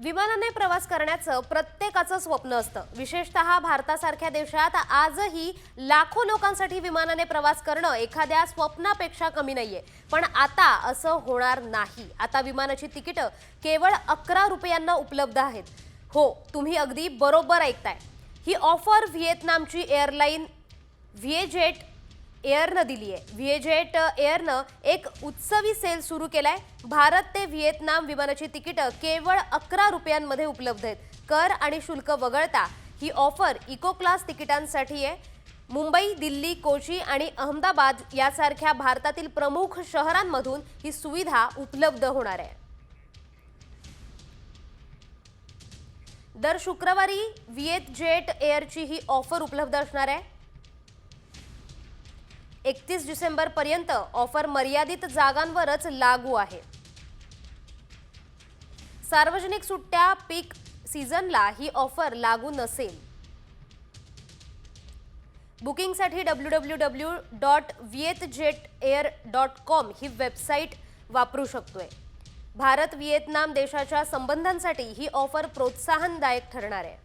विमानाने प्रवास करण्याचं प्रत्येकाचं स्वप्न असतं। विशेषतः भारतासारख्या देशात आजही लाखो लोकांसाठी विमानाने प्रवास करणं एखाद्या स्वप्नापेक्षा कमी नाहीये। पण आता असं होणार नाही। आता विमानाची तिकीटं केवळ 11 रुपयांना उपलब्ध आहेत। हो, तुम्ही अगदी बरोबर ऐकताय। ही ऑफर व्हिएतनामची एअरलाइन व्हिएजेट एअरनं दिली आहे। व्हिएजेट एअरनं एक उत्सवी सेल सुरू केलाय। भारत ते व्हिएतनाम विमानाची तिकीटं केवळ 11 रुपयांमध्ये उपलब्ध आहेत। कर आणि शुल्क वगळता ही ऑफर इको क्लास तिकिटांसाठी आहे। मुंबई, दिल्ली, कोची आणि अहमदाबाद यासारख्या भारतातील प्रमुख शहरांमधून ही सुविधा उपलब्ध होणार आहे। दर शुक्रवारी व्हिएजेट एअरची ही ऑफर उपलब्ध असणार आहे। 31 डिसेंबर पर्यंत ऑफर मर्यादित जागांवरच लागू आहे। सार्वजनिक सुट्ट्या पीक सीझनला ही ऑफर लागू नसेल। बुकिंगसाठी www.vietjetair.com ही वेबसाईट वापरू शकतोय। भारत व्हिएतनाम देशाच्या संबंधांसाठी ही ऑफर प्रोत्साहनदायक ठरणार आहे।